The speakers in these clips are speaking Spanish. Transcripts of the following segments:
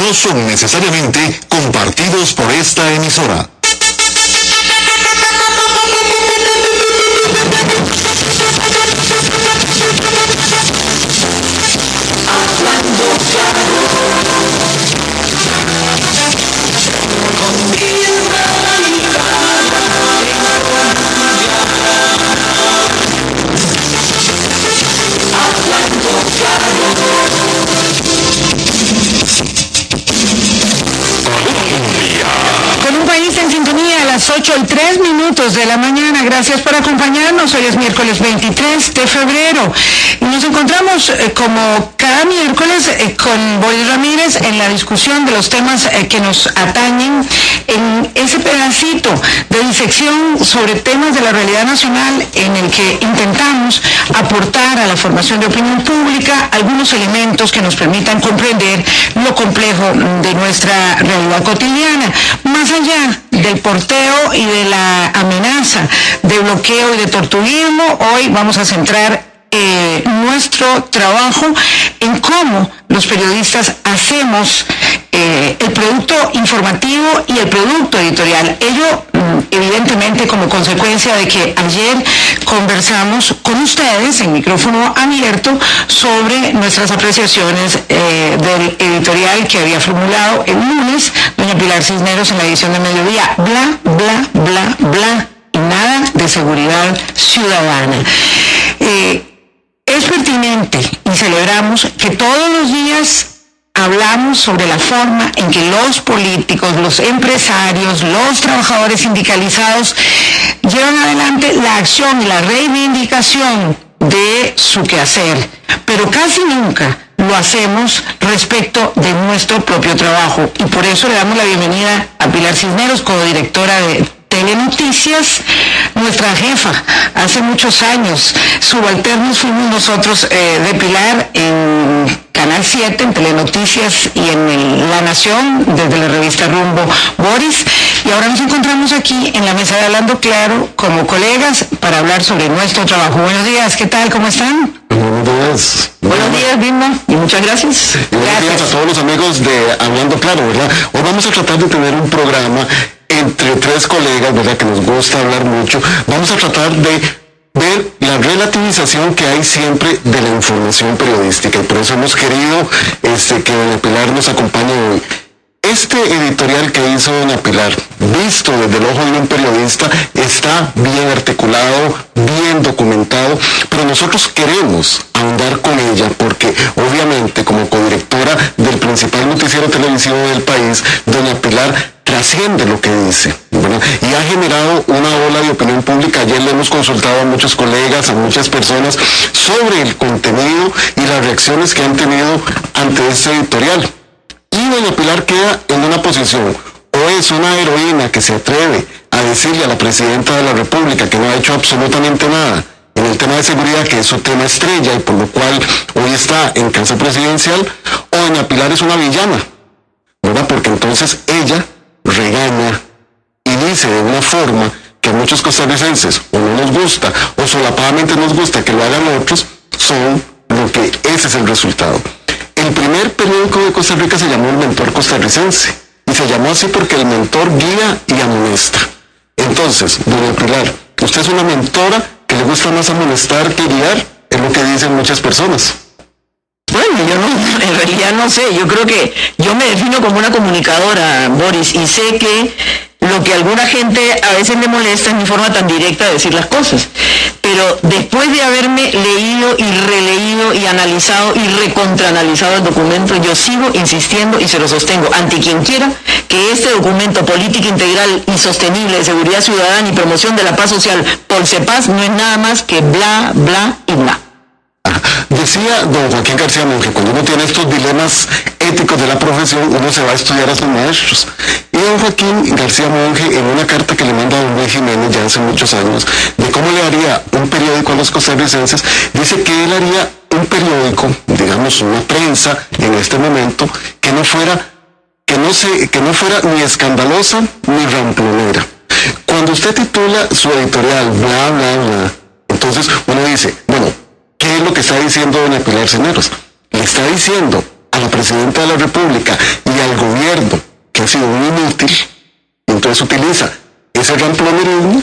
no son necesariamente compartidos por esta emisora. Con un país en sintonía a las 8:03 de la mañana. Gracias por acompañarnos. Hoy es miércoles 23 de febrero. Y nos encontramos como cada miércoles con Boris Ramírez en la discusión de los temas que nos atañen, en ese pedacito de disección sobre temas de la realidad nacional en el que intentamos aportar a la formación de opinión pública algunos elementos que nos permitan comprender lo complejo de nuestra realidad cotidiana. Más allá del porteo y de la amenaza de bloqueo y de torturismo, hoy vamos a centrar nuestro trabajo en cómo los periodistas hacemos el producto informativo y el producto editorial. Ello, evidentemente, como consecuencia de que ayer conversamos con ustedes en micrófono abierto sobre nuestras apreciaciones del editorial que había formulado el lunes doña Pilar Cisneros en la edición de mediodía. Bla, bla, bla, bla, y nada de seguridad ciudadana. Es pertinente y celebramos que todos los días hablamos sobre la forma en que los políticos, los empresarios, los trabajadores sindicalizados llevan adelante la acción y la reivindicación de su quehacer, pero casi nunca lo hacemos respecto de nuestro propio trabajo. Y por eso le damos la bienvenida a Pilar Cisneros, codirectora de Telenoticias, nuestra jefa, hace muchos años. Subalternos fuimos nosotros de Pilar en Canal 7, en Telenoticias y en La Nación, desde la revista Rumbo, Boris. Y ahora nos encontramos aquí en la mesa de Hablando Claro como colegas para hablar sobre nuestro trabajo. Buenos días, ¿qué tal? ¿Cómo están? Buenos días. Buenos días, Vilma, y muchas gracias. Buenos días a todos los amigos de Hablando Claro, ¿verdad? Hoy vamos a tratar de tener un programa entre tres colegas, ¿verdad?, que nos gusta hablar mucho. Vamos a tratar de ver la relativización que hay siempre de la información periodística, y por eso hemos querido que doña Pilar nos acompañe hoy. Este editorial que hizo doña Pilar, visto desde el ojo de un periodista, está bien articulado, bien documentado, pero nosotros queremos ahondar con ella porque obviamente como codirectora del principal noticiero televisivo del país, doña Pilar trasciende lo que dice, ¿verdad? Y ha generado una ola de opinión pública. Ayer le hemos consultado a muchos colegas, a muchas personas, sobre el contenido y las reacciones que han tenido ante este editorial. Y doña Pilar queda en una posición: o es una heroína que se atreve a decirle a la presidenta de la República que no ha hecho absolutamente nada en el tema de seguridad, que es su tema estrella y por lo cual hoy está en casa presidencial, o doña Pilar es una villana, ¿verdad? Porque entonces ella regaña y dice de una forma que a muchos costarricenses o no nos gusta o solapadamente nos gusta que lo hagan otros, son lo que ese es el resultado. El primer periódico de Costa Rica se llamó El Mentor Costarricense, y se llamó así porque el mentor guía y amonesta. Entonces, doña Pilar, usted es una mentora que le gusta más amonestar que guiar, es lo que dicen muchas personas. Bueno, yo no, en realidad no sé, yo creo que yo me defino como una comunicadora, Boris, y sé que lo que a alguna gente a veces le molesta es mi forma tan directa de decir las cosas. Pero después de haberme leído y releído y analizado y recontraanalizado el documento, yo sigo insistiendo y se lo sostengo ante quien quiera que este documento Política Integral y Sostenible de Seguridad Ciudadana y Promoción de la Paz Social por CEPAS no es nada más que bla, bla y bla. Decía don Joaquín García Monge, cuando uno tiene estos dilemas éticos de la profesión, uno se va a estudiar a sus maestros. Y don Joaquín García Monge, en una carta que le manda a don Luis Jiménez ya hace muchos años, de cómo le haría un periódico a los costarricenses, dice que él haría un periódico, digamos una prensa en este momento, que no fuera ni escandalosa ni ramplonera. Cuando usted titula su editorial bla bla bla, entonces uno dice, bueno, ¿qué es lo que está diciendo doña Pilar Cisneros? Le está diciendo a la presidenta de la República y al gobierno, que ha sido un inútil, entonces utiliza ese ramplonerismo,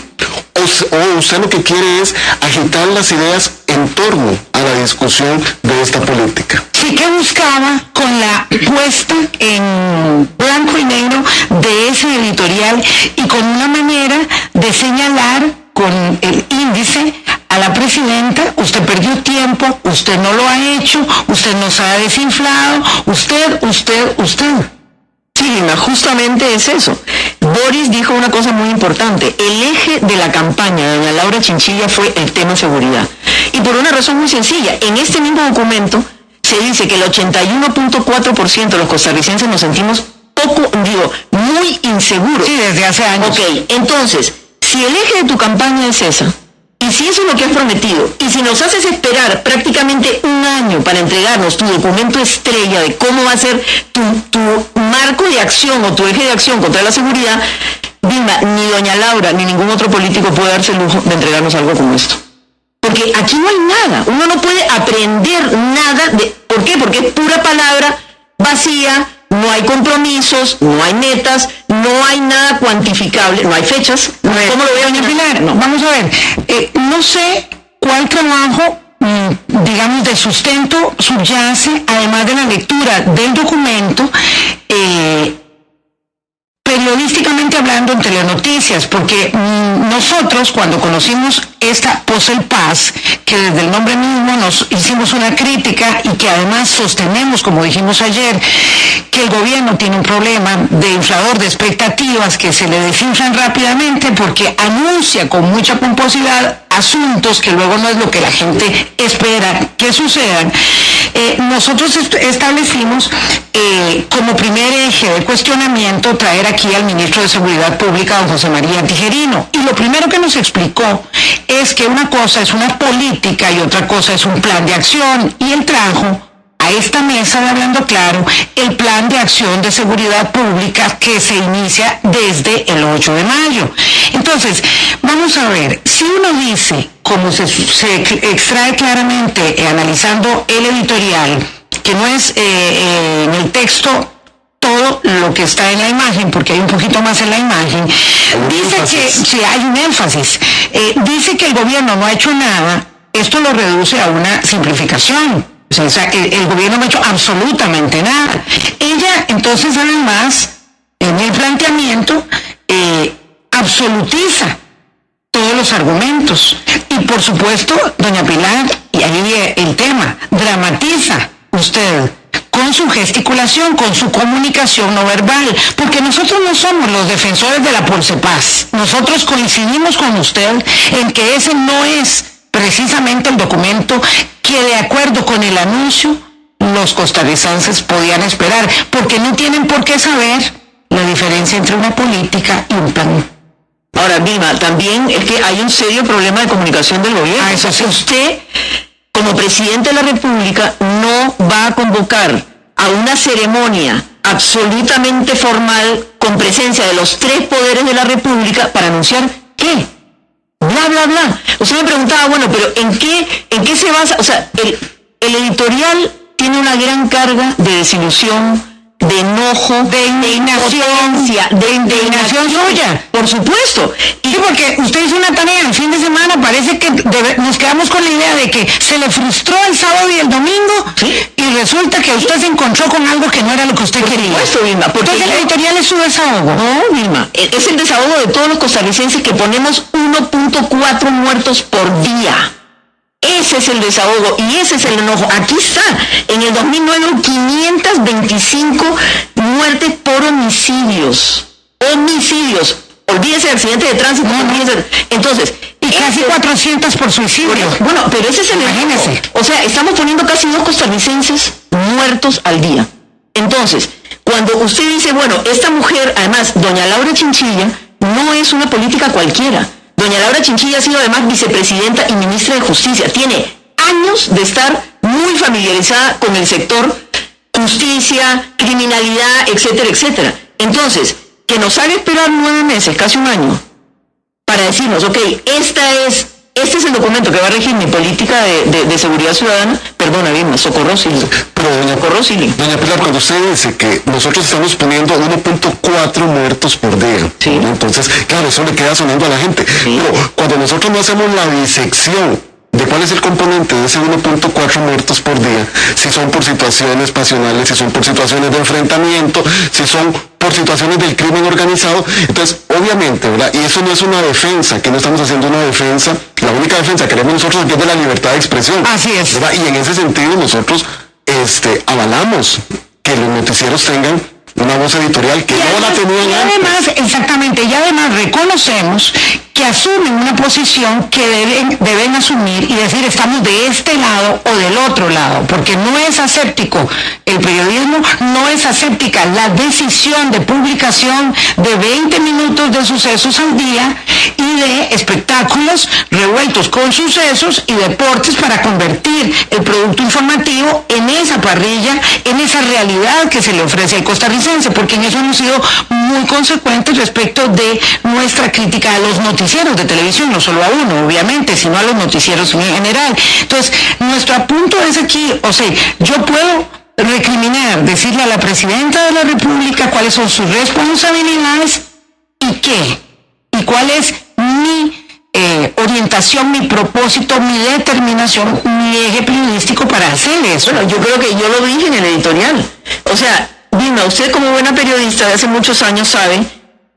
o usted lo que quiere es agitar las ideas en torno a la discusión de esta política. Sí, que buscaba con la puesta en blanco y negro de ese editorial y con una manera de señalar con el índice a la presidenta: usted perdió tiempo, usted no lo ha hecho, usted nos ha desinflado, usted. Sí, Vilma, justamente es eso. Boris dijo una cosa muy importante. El eje de la campaña de doña Laura Chinchilla fue el tema seguridad. Y por una razón muy sencilla. En este mismo documento se dice que el 81.4% de los costarricenses nos sentimos muy inseguros. Sí, desde hace años. Ok, entonces, si el eje de tu campaña es esa, y si eso es lo que has prometido, y si nos haces esperar prácticamente un año para entregarnos tu documento estrella de cómo va a ser tu marco de acción o tu eje de acción contra la seguridad, Vilma, ni doña Laura ni ningún otro político puede darse el lujo de entregarnos algo como esto. Porque aquí no hay nada, uno no puede aprender nada de... ¿Por qué? Porque es pura palabra vacía, no hay compromisos, no hay metas, no hay nada cuantificable, no hay fechas. ¿Cómo lo veo, doña Pilar? No. Vamos a ver, no sé cuál trabajo, digamos, de sustento subyace, además de la lectura del documento, periodísticamente hablando en Telenoticias, porque nosotros cuando conocimos esta Posel Paz, que desde el nombre mismo nos hicimos una crítica y que además sostenemos, como dijimos ayer, que el gobierno tiene un problema de inflador de expectativas que se le desinflan rápidamente porque anuncia con mucha pomposidad asuntos que luego no es lo que la gente espera que sucedan. Nosotros establecimos como primer eje de cuestionamiento traer aquí al ministro de Seguridad Pública, don José María Tijerino. Y lo primero que nos explicó es que una cosa es una política y otra cosa es un plan de acción. Y él trajo a esta mesa de Hablando Claro el plan de acción de seguridad pública que se inicia desde el 8 de mayo. Entonces, vamos a ver, si uno dice, como se extrae claramente analizando el editorial, que no es en el texto todo lo que está en la imagen, porque hay un poquito más en la imagen, dice que si hay un énfasis, dice que el gobierno no ha hecho nada. Esto lo reduce a una simplificación. O sea, el gobierno no ha hecho absolutamente nada. Ella, entonces, además, en el planteamiento, absolutiza todos los argumentos. Y, por supuesto, doña Pilar, y ahí el tema, dramatiza usted con su gesticulación, con su comunicación no verbal, porque nosotros no somos los defensores de la Posepaz. Nosotros coincidimos con usted en que ese no es precisamente el documento que, de acuerdo con el anuncio, los costarricenses podían esperar, porque no tienen por qué saber la diferencia entre una política y un plan. Ahora, Vilma, también es que hay un serio problema de comunicación del gobierno. Eso sí. Usted, como presidente de la República, no va a convocar a una ceremonia absolutamente formal con presencia de los tres poderes de la República para anunciar ¿qué? Bla, bla, bla. Usted me preguntaba, bueno, pero ¿en qué se basa? O sea, el editorial tiene una gran carga de desilusión, de enojo, de indignación suya. Por supuesto. Y sí, porque usted hizo una tarea el fin de semana, parece que nos quedamos con la idea de que se le frustró el sábado y el domingo, ¿sí? Y resulta que usted se encontró con algo que no era lo que usted quería. Por supuesto, Vilma. Entonces el editorial es su desahogo. No, Vilma, es el desahogo de todos los costarricenses que ponemos 1.4 muertos por día. Ese es el desahogo y ese es el enojo. Aquí está, en el 2009 hubo 525 muertes por homicidios. Olvídese de accidentes de tránsito, olvídese. Entonces, y casi 400 por suicidio. Bueno, pero ese es el enojo. O sea, estamos poniendo casi 2 costarricenses muertos al día. Entonces, cuando usted dice, bueno, esta mujer, además, doña Laura Chinchilla, no es una política cualquiera. Doña Laura Chinchilla ha sido además vicepresidenta y ministra de Justicia. Tiene años de estar muy familiarizada con el sector justicia, criminalidad, etcétera, etcétera. Entonces, que nos haga esperar 9 meses, casi un año, para decirnos, ok, esta es este es el documento que va a regir mi política de seguridad ciudadana, perdona, Vilma, socorro, Silvia. Pero doña Pilar, cuando usted dice que nosotros estamos poniendo 1.4 muertos por día, sí, ¿no? Entonces, claro, eso le queda sonando a la gente. Sí. Pero cuando nosotros no hacemos la disección de cuál es el componente de ese 1.4 muertos por día, si son por situaciones pasionales, si son por situaciones de enfrentamiento, si son por situaciones del crimen organizado, entonces obviamente, ¿verdad? Y eso no es una defensa, que no estamos haciendo una defensa, la única defensa que queremos nosotros es de la libertad de expresión. Así es. ¿Verdad? Y en ese sentido nosotros avalamos que los noticieros tengan una voz editorial que no la tenían antes. Además, exactamente, y además reconocemos que asumen una posición que deben asumir y decir estamos de este lado o del otro lado, porque no es aséptico el periodismo, no es aséptica la decisión de publicación de 20 minutos de sucesos al día y de espectáculos revueltos con sucesos y deportes para convertir el producto informativo en esa parrilla, en esa realidad que se le ofrece al costarricense, porque en eso hemos sido muy consecuentes respecto de nuestra crítica a los noticieros de televisión, no solo a uno, obviamente, sino a los noticieros en general. Entonces, nuestro punto es aquí, o sea, yo puedo recriminar, decirle a la Presidenta de la República cuáles son sus responsabilidades y qué, y cuál es mi orientación, mi propósito, mi determinación, mi eje periodístico para hacer eso. Bueno, yo creo que yo lo dije en el editorial. O sea, Vilma, usted como buena periodista de hace muchos años sabe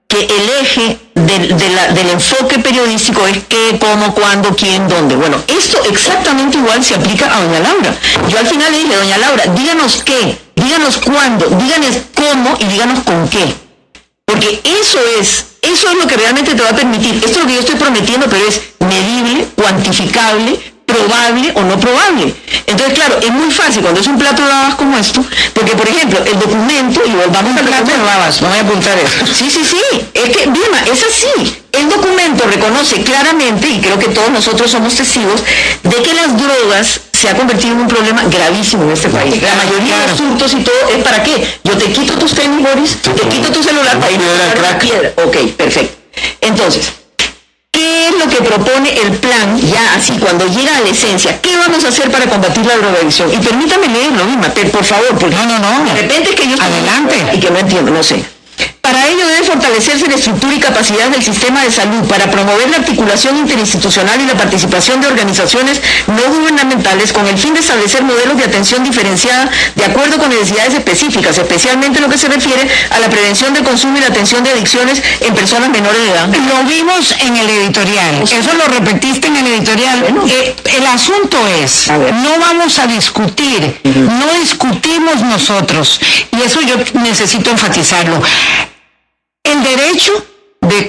que el eje del enfoque periodístico es qué, cómo, cuándo, quién, dónde. Bueno, esto exactamente igual se aplica a doña Laura. Yo al final le dije, doña Laura, díganos qué, díganos cuándo, díganos cómo y díganos con qué. Porque eso es lo que realmente te va a permitir. Esto es lo que yo estoy prometiendo, pero es medible, cuantificable, probable o no probable. Entonces, claro, es muy fácil cuando es un plato de babas como esto, porque, por ejemplo, el documento, y volvamos al plato de babas, no voy a apuntar eso. Sí, es que, Vilma, es así. El documento reconoce claramente, y creo que todos nosotros somos testigos, de que las drogas se ha convertido en un problema gravísimo en este país. La mayoría de los hurtos y todo es ¿para qué? Yo te quito tus tenis, Boris, te quito tu celular para ir a la piedra. Ok, perfecto. Entonces, ¿qué es lo que propone el plan, ya así, cuando llega a la esencia? ¿Qué vamos a hacer para combatir la drogadicción? Y permítame leerlo, Vilma, por favor, porque no. De repente es que yo estoy adelante y que no entiendo, no sé. Para ello debe fortalecerse la estructura y capacidad del sistema de salud para promover la articulación interinstitucional y la participación de organizaciones no gubernamentales con el fin de establecer modelos de atención diferenciada de acuerdo con necesidades específicas, especialmente en lo que se refiere a la prevención del consumo y la atención de adicciones en personas menores de edad. Lo vimos en el editorial, eso lo repetiste en el editorial. Bueno. El asunto es, no vamos a discutir, no discutimos nosotros, y eso yo necesito enfatizarlo. El derecho de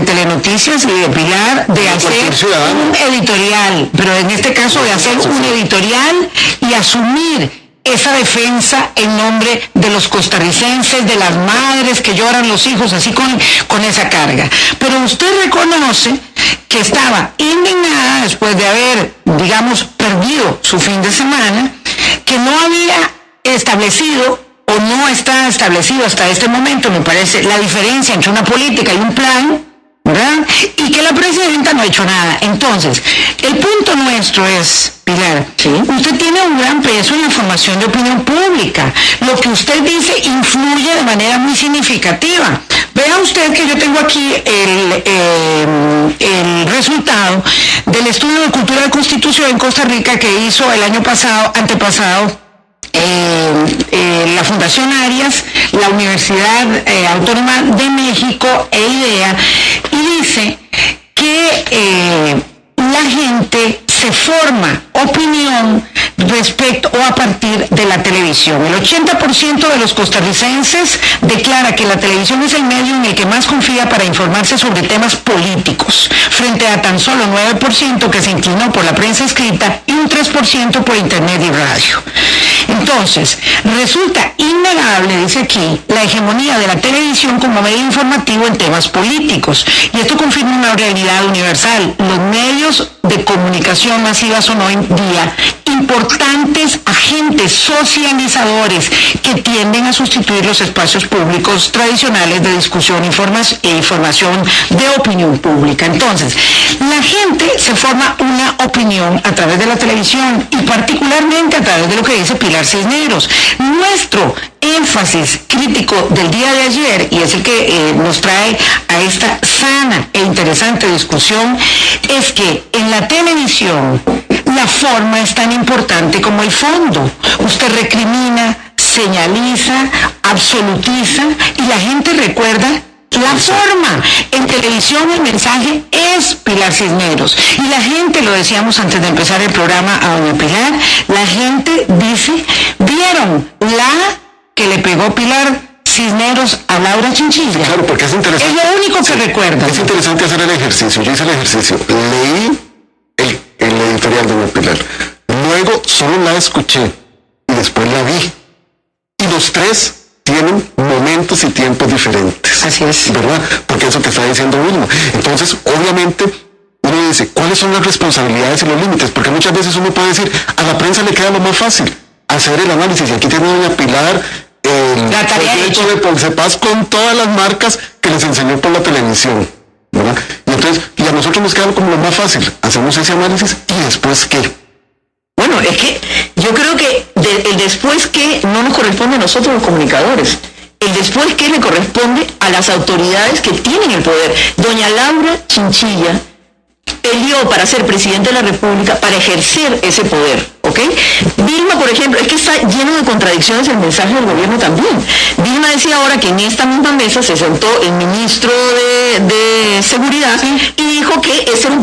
Telenoticias y de Pilar de hacer un editorial, pero en este caso de hacer un editorial y asumir esa defensa en nombre de los costarricenses, de las madres que lloran los hijos, así con esa carga. Pero usted reconoce que estaba indignada después de haber, digamos, perdido su fin de semana, que no había establecido o no está establecido hasta este momento, me parece, la diferencia entre una política y un plan, ¿verdad? Y que la presidenta no ha hecho nada. Entonces, el punto nuestro es, Pilar, ¿sí? Usted tiene un gran peso en la formación de opinión pública. Lo que usted dice influye de manera muy significativa. Vea usted que yo tengo aquí el resultado del estudio de cultura de constitución en Costa Rica que hizo el año antepasado, la Fundación Arias, la Universidad Autónoma de México e IDEA, y dice que la gente se forma opinión respecto o a partir de la televisión. El 80% de los costarricenses declara que la televisión es el medio en el que más confía para informarse sobre temas políticos, frente a tan solo 9% que se inclinó por la prensa escrita y un 3% por internet y radio. Entonces, resulta innegable, dice aquí, la hegemonía de la televisión como medio informativo en temas políticos. Y esto confirma una realidad universal. Los medios de comunicación masiva son hoy en día importantes agentes socializadores que tienden a sustituir los espacios públicos tradicionales de discusión e información de opinión pública. Entonces, la gente se forma una opinión a través de la televisión y particularmente a través de lo que dice Pilar Cisneros. Nuestro énfasis crítico del día de ayer, y es el que nos trae a esta sana e interesante discusión, es que en la televisión la forma es tan importante como el fondo. Usted recrimina, señaliza, absolutiza y la gente recuerda la forma. En televisión el mensaje es Pilar Cisneros. Y la gente, lo decíamos antes de empezar el programa a doña Pilar, la gente dice, ¿vieron la que le pegó Pilar Cisneros a Laura Chinchilla? Claro, porque es interesante. Es lo único que recuerda. Es interesante hacer el ejercicio. Yo hice el ejercicio. Leí el editorial de doña Pilar. Luego solo la escuché y después la vi. Y los tres tienen momentos y tiempos diferentes. Así es. ¿Verdad? Porque eso que está diciendo Vilma. Entonces, obviamente, uno dice, ¿cuáles son las responsabilidades y los límites? Porque muchas veces uno puede decir, a la prensa le queda lo más fácil, hacer el análisis. Y aquí tiene doña Pilar el proyecto de Polsepaz con todas las marcas que les enseñó por la televisión, ¿verdad? Y entonces, y a nosotros nos queda como lo más fácil. Hacemos ese análisis y después ¿qué? Bueno, es que yo creo que el después que no nos corresponde a nosotros los comunicadores. El después que le corresponde a las autoridades que tienen el poder. Doña Laura Chinchilla peleó para ser presidente de la República, para ejercer ese poder, ¿ok? Vilma, por ejemplo, es que está lleno de contradicciones el mensaje del gobierno también. Vilma decía ahora que en esta misma mesa se sentó el ministro de Seguridad y dijo que ese era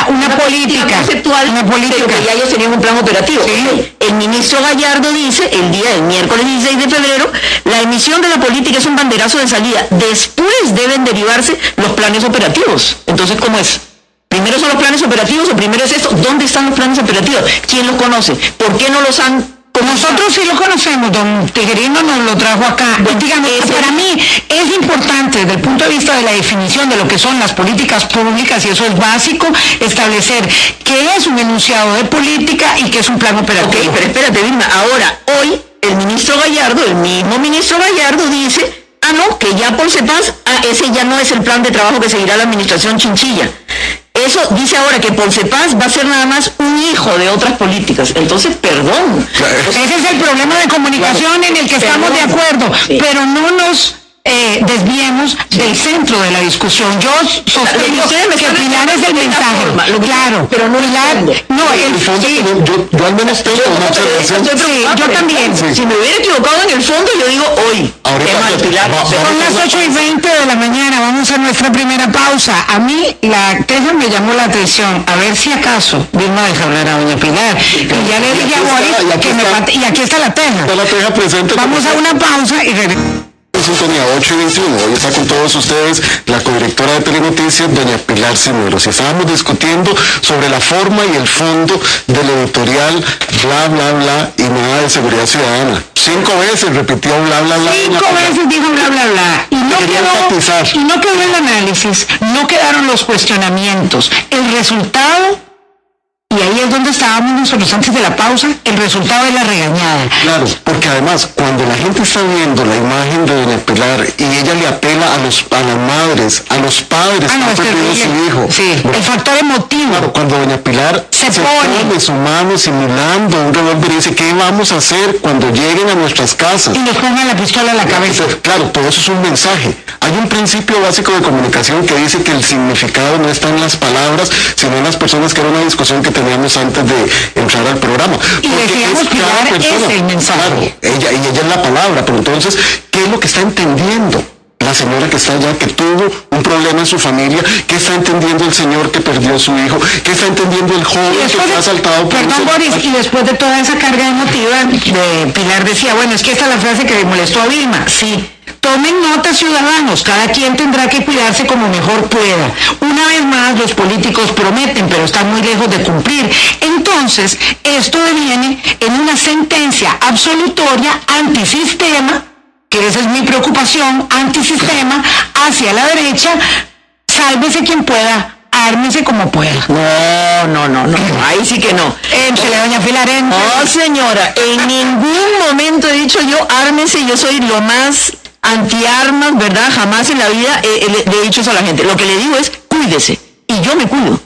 una política conceptual, pero que ya ellos tenían un plan operativo. Sí. El ministro Gallardo dice, el miércoles 16 de febrero, la emisión de la política es un banderazo de salida. Después deben derivarse los planes operativos. Entonces, ¿cómo es? ¿Primero son los planes operativos o primero es esto? ¿Dónde están los planes operativos? ¿Quién los conoce? ¿Por qué no los han... Nosotros sí lo conocemos, don Tejerino nos lo trajo acá. Dígame, para mí es importante desde el punto de vista de la definición de lo que son las políticas públicas, y eso es básico, establecer qué es un enunciado de política y qué es un plan operativo. Ok, pero espérate, Vilma, ahora, hoy, el mismo ministro Gallardo dice, que ya Polsepaz, ese ya no es el plan de trabajo que seguirá la administración Chinchilla. Eso dice ahora que Polsepaz va a ser nada más un hijo de otras políticas. Entonces, perdón. Ese es el problema de comunicación en el que estamos de acuerdo, pero no nos desviemos del centro de la discusión. Yo sostengo que Pilar es el mensaje. Claro, pero no Pilar, yo al menos tengo una observación. Yo también. Sí. Si me hubiera equivocado en el fondo, yo digo hoy. Ahorita, Pilar. Son las 8:20 de la mañana, vamos a nuestra primera pausa. A mí la teja me llamó la atención, a ver si acaso Vilma deja hablar a doña Pilar. Y ya le dije a Boris que me pate, y aquí está la teja. Está la teja presente. Vamos a una pausa y regresamos. Sintonía 8:21. Hoy está con todos ustedes la codirectora de Telenoticias, doña Pilar Cisneros. Y estábamos discutiendo sobre la forma y el fondo del editorial bla, bla, bla y nada de seguridad ciudadana. 5 veces repitió bla, bla, bla. 5 veces dijo bla, bla, bla. Y no quedó el análisis, no quedaron los cuestionamientos. El resultado, y ahí es donde estábamos nosotros antes de la pausa, el resultado de la regañada. Claro, porque además, cuando la gente está viendo la imagen de doña Pilar y ella le apela a las madres, a los padres que han perdido a su hijo. Sí, el factor emotivo. Claro, cuando doña Pilar se pone su mano simulando un revólver y dice, ¿qué vamos a hacer cuando lleguen a nuestras casas? Y nos pongan la pistola en la cabeza. Claro, todo eso es un mensaje. Hay un principio básico de comunicación que dice que el significado no está en las palabras, sino en las personas, que era una discusión que teníamos antes de entrar al programa. Y decíamos Pilar es el mensaje. Claro, ella es la palabra, pero entonces, ¿qué es lo que está entendiendo la señora que está allá, que tuvo un problema en su familia? ¿Qué está entendiendo el señor que perdió a su hijo? ¿Qué está entendiendo el joven que fue asaltado por Perdón, Boris, y después de toda esa carga emotiva, Pilar decía, bueno, es que esta es la frase que le molestó a Vilma. Sí. Tomen nota, ciudadanos, cada quien tendrá que cuidarse como mejor pueda. Una vez más, los políticos prometen, pero están muy lejos de cumplir. Entonces, esto deviene en una sentencia absolutoria antisistema, que esa es mi preocupación, antisistema, hacia la derecha, sálvese quien pueda, ármese como pueda. No, ahí sí que no. Énchele, doña Pilar, énchele. No, señora, en ningún momento he dicho yo, ármese, yo soy lo más antiarmas, ¿verdad? Jamás en la vida le he dicho eso a la gente. Lo que le digo es, cuídese, y yo me cuido.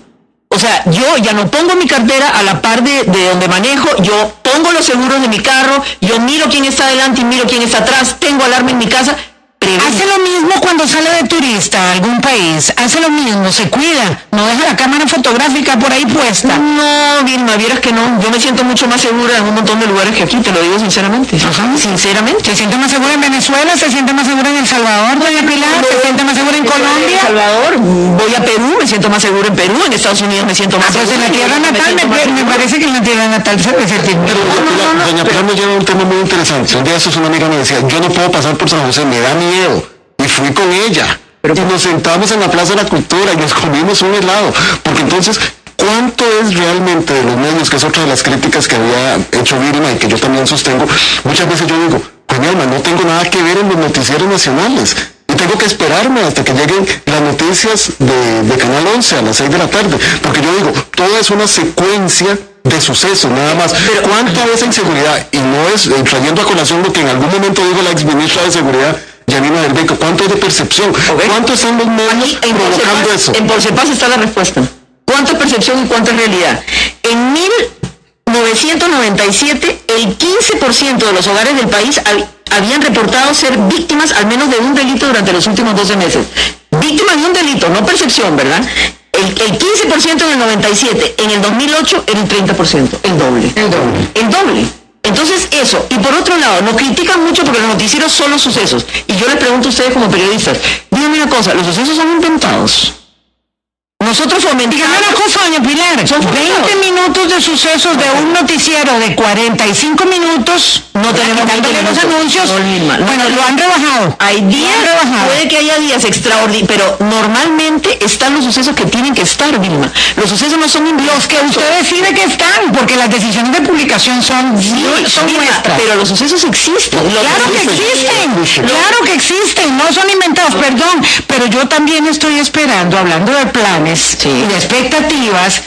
O sea, yo ya no pongo mi cartera a la par de donde manejo, yo pongo los seguros de mi carro, yo miro quién está adelante y miro quién está atrás, tengo alarma en mi casa. Hace lo mismo cuando sale de turista a algún país, hace lo mismo, se cuida, no deja la cámara fotográfica por ahí puesta. No, Vilma, vieras que no, yo me siento mucho más segura en un montón de lugares que aquí, te lo digo sinceramente. Ajá. Sinceramente. ¿Se siente más segura en Venezuela? ¿Se siente más segura en El Salvador, doña Pilar? ¿Se siente más segura en Colombia? En El Salvador, voy a Perú, me siento más segura en Perú, en Estados Unidos me siento más Pues segura. en la tierra natal, me parece que en la tierra natal se debe sentir bien. Pero doña Pilar me lleva a un tema muy interesante. Un día eso es una amiga me decía, yo no puedo pasar por San José, me da miedo. Y fui con ella. Y nos sentamos en la Plaza de la Cultura y nos comimos un helado. Porque entonces, ¿cuánto es realmente de los medios, que es otra de las críticas que había hecho Vilma y que yo también sostengo? Muchas veces yo digo, coño, alma, no tengo nada que ver en los noticieros nacionales. Y tengo que esperarme hasta que lleguen las noticias de Canal 11 a las 6 de la tarde. Porque yo digo, todo es una secuencia de sucesos, nada más. Pero ¿cuánta es inseguridad? Y no es, trayendo a colación lo que en algún momento dijo la exministra de Seguridad, Yanina del Beco, ¿cuánto es de percepción? ¿Cuánto están los medios provocando eso? En Porcepaz está la respuesta. ¿Cuánto es percepción y cuánto es realidad? En 1997, el 15% de los hogares del país habían reportado ser víctimas al menos de un delito durante los últimos 12 meses. Víctimas de un delito, no percepción, ¿verdad? El 15% en el 97, en el 2008 era el 30%, el doble. Entonces eso, y por otro lado, nos critican mucho porque los noticieros son los sucesos. Y yo les pregunto a ustedes como periodistas, díganme una cosa, ¿los sucesos son inventados? Nosotros fomentamos... Dígame una cosa, doña Pilar, 20 minutos de sucesos de un noticiero de 45 minutos, no tenemos quitándole los anuncios, bueno, lo han rebajado. Hay días, puede que haya días extraordinarios, pero normalmente están los sucesos que tienen que estar, Vilma. Los sucesos no son los que usted decide que están, porque las decisiones de publicación son nuestras. Pero los sucesos existen. Claro que existen, no son inventados, perdón, pero yo también estoy esperando, hablando de planes y de expectativas,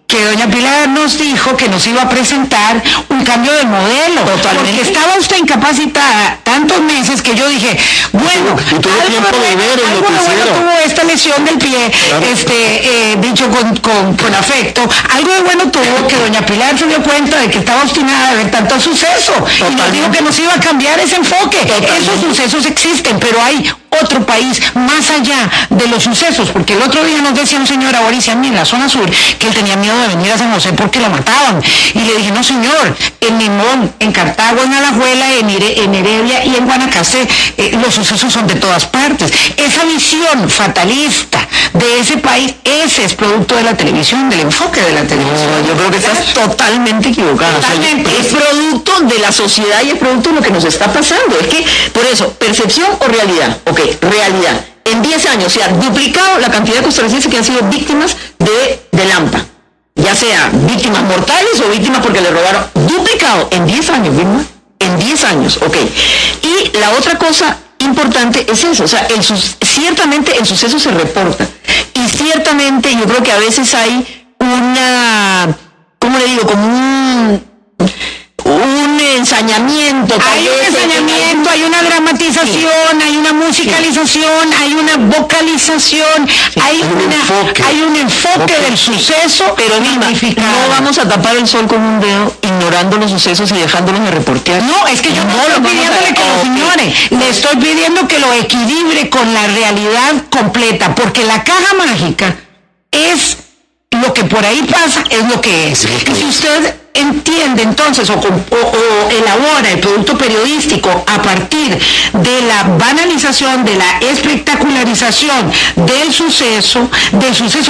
que doña Pilar nos dijo que nos iba a presentar un cambio de modelo. Totalmente. Porque estaba usted incapacitada tantos meses que yo dije, bueno, y tuve tiempo de ver el algo de bueno noticiero. tuvo esta lesión del pie, claro. Dicho con afecto, algo de bueno tuvo que doña Pilar se dio cuenta de que estaba obstinada de ver tanto suceso. Y nos dijo que nos iba a cambiar ese enfoque. Esos sucesos existen, pero hay otro país más allá de los sucesos, porque el otro día nos decía un señor ahora y en la zona sur que él tenía miedo de venir a San José porque lo mataban, y le dije, no señor, en Limón, en Cartago, en Alajuela, en Heredia y en Guanacaste, los sucesos son de todas partes. Esa visión fatalista de ese país, ese es producto de la televisión, del enfoque de la televisión. No, yo creo que estás totalmente equivocada. Totalmente. Es producto de la sociedad y es producto de lo que nos está pasando. Es que, por eso, percepción o realidad. Ok, realidad. En 10 años se ha duplicado la cantidad de costarricenses que han sido víctimas de Lampa. Ya sea víctimas mortales o víctimas porque le robaron. Duplicado en 10 años, Vilma. En 10 años, ok. Y la otra cosa importante es eso. O sea, ciertamente el suceso se reporta. Y ciertamente yo creo que a veces hay una, ¿cómo le digo? Como un ensañamiento. Hay un ensañamiento, hay una dramatización, hay una musicalización, hay una vocalización, hay un enfoque del suceso. Pero Vilma, no vamos a tapar el sol con un dedo ignorando los sucesos y dejándolos de reportear. No, es que yo no estoy pidiéndole que los ignore, le estoy pidiendo que lo equilibre con la realidad completa, porque la caja mágica es lo que por ahí pasa, es lo que es. Y si usted entiende entonces o elabora el producto periodístico a partir de la banalización, de la espectacularización del suceso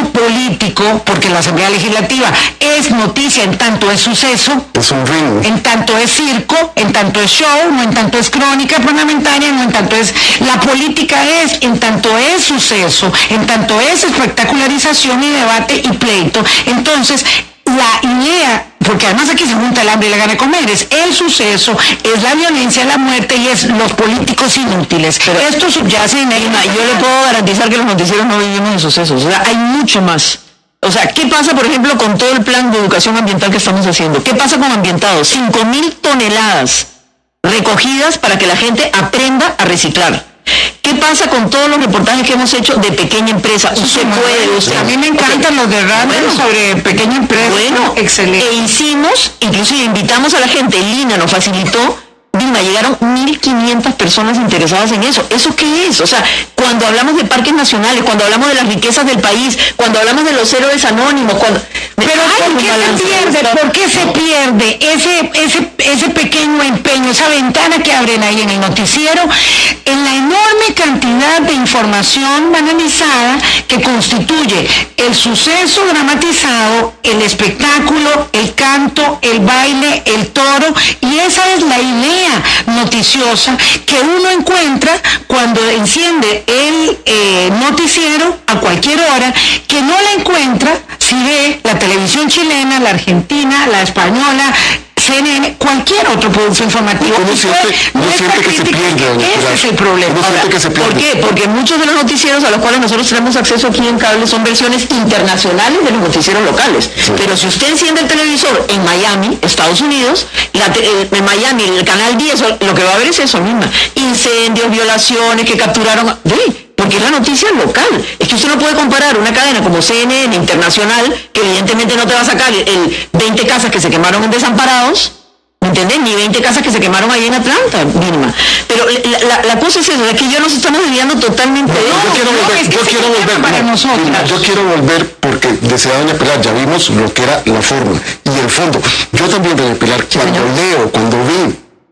político, porque la Asamblea Legislativa es noticia en tanto es suceso, es un ring, en tanto es circo, en tanto es show, no en tanto es crónica parlamentaria, no en tanto es la política, es en tanto es suceso, en tanto es espectacularización y debate y pleito. Entonces la idea porque además aquí se junta el hambre y la gana de comer, es el suceso, es la violencia, la muerte y es los políticos inútiles. Pero esto subyace en el... Yo le puedo garantizar que los noticieros no vivimos de sucesos, o sea, hay mucho más. O sea, ¿qué pasa, por ejemplo, con todo el plan de educación ambiental que estamos haciendo? ¿Qué pasa con Ambientados? 5.000 toneladas recogidas para que la gente aprenda a reciclar. ¿Qué pasa con todos los reportajes que hemos hecho de pequeña empresa? A mí me encantan los de radio sobre pequeña empresa. Bueno, excelente. E hicimos, inclusive invitamos a la gente, el INA nos facilitó, Vilma, llegaron 1.500 personas interesadas en eso. ¿Eso qué es? O sea, cuando hablamos de parques nacionales, cuando hablamos de las riquezas del país, cuando hablamos de los héroes anónimos, cuando... Pero ¿por qué se pierde ese pequeño empeño, esa ventana que abren ahí en el noticiero, en la enorme cantidad de información banalizada que constituye el suceso dramatizado, el espectáculo, el canto, el baile, el toro, y esa es la idea noticiosa que uno encuentra cuando enciende el noticiero a cualquier hora, que no la encuentra si ve la televisión chilena, la argentina, la española, CNN, cualquier otro producto informativo. Uno siente que se pierde. Ese es el problema. ¿Por qué? Porque muchos de los noticieros a los cuales nosotros tenemos acceso aquí en cable son versiones internacionales de los noticieros locales. Sí. Pero si usted enciende el televisor en Miami, Estados Unidos, en Miami, en el canal 10, lo que va a ver es eso mismo. Incendios, violaciones que capturaron... Porque es la noticia local. Es que usted no puede comparar una cadena como CNN internacional, que evidentemente no te va a sacar el 20 casas que se quemaron en Desamparados, ¿me entendés? Ni 20 casas que se quemaron ahí en Atlanta, mínima. Pero la cosa es eso, es que yo nos estamos desviando totalmente. Yo quiero volver porque decía doña Pilar, ya vimos lo que era la forma y el fondo. Yo también, doña Pilar,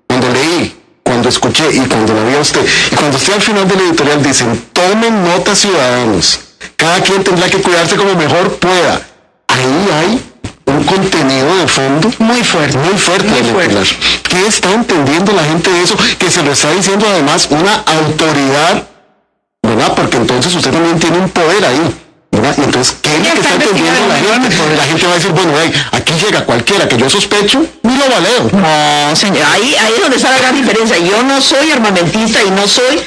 cuando leí, cuando escuché y cuando la vi a usted, y cuando usted al final del editorial dicen, tomen nota ciudadanos, cada quien tendrá que cuidarse como mejor pueda. Ahí hay un contenido de fondo muy fuerte, Pilar. ¿Qué está entendiendo la gente de eso? Que se lo está diciendo además una autoridad, ¿verdad? Porque entonces usted también tiene un poder ahí, ¿verdad? Y entonces, ¿qué es lo que está entendiendo la gente? La gente va a decir, bueno, aquí llega cualquiera que yo sospecho, ni lo valeo. No, señor, ahí es donde está la gran diferencia. Yo no soy armamentista y no soy...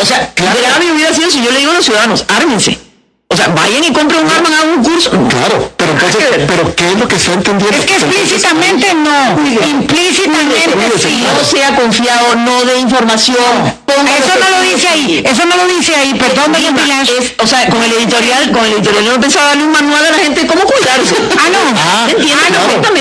O sea, grave hubiera sido si yo le digo a los ciudadanos, ármense. O sea, vayan y compren un arma, hagan un curso. Claro, pero entonces, ¿pero qué es lo que está entendiendo? Es que explícitamente no. Implícitamente sí. No sea confiado, no de información. Eso no lo dice ahí, perdón, doña Pilar. O sea, con el editorial yo no pensaba darle un manual a la gente cómo cuidarse.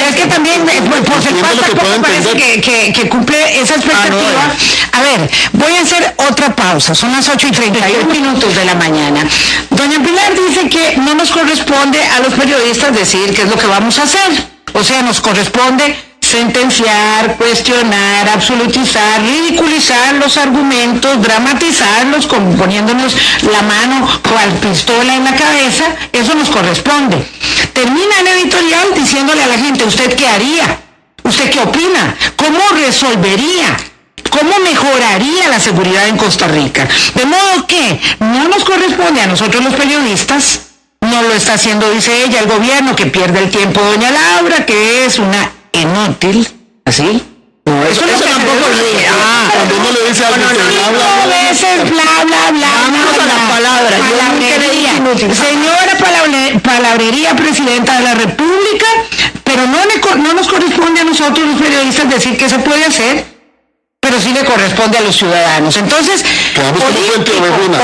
Es que también, por ser falta, parece que cumple esa expectativa. A ver, voy a hacer otra pausa. Son las 8:31 minutos de la mañana. Doña Pilar dice que no nos corresponde a los periodistas decir qué es lo que vamos a hacer. O sea, nos corresponde sentenciar, cuestionar, absolutizar, ridiculizar los argumentos, dramatizarlos, poniéndonos la mano cual pistola en la cabeza. Eso nos corresponde. Termina el editorial diciéndole a la gente, ¿usted qué haría? ¿Usted qué opina? ¿Cómo resolvería? ¿Cómo mejoraría la seguridad en Costa Rica? De modo que no nos corresponde a nosotros los periodistas, no lo está haciendo, dice ella, el gobierno, que pierde el tiempo doña Laura, que es una inútil, ¿así? No, eso tampoco lo dice. Cuando uno le dice algo, Señora palabrería presidenta de la República, pero no nos corresponde a nosotros los periodistas decir qué se puede hacer, pero sí le corresponde a los ciudadanos. Entonces,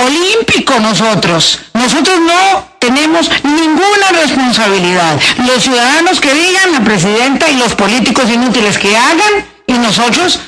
olímpico nosotros no tenemos ninguna responsabilidad. Los ciudadanos que digan, la presidenta y los políticos inútiles que hagan, y nosotros,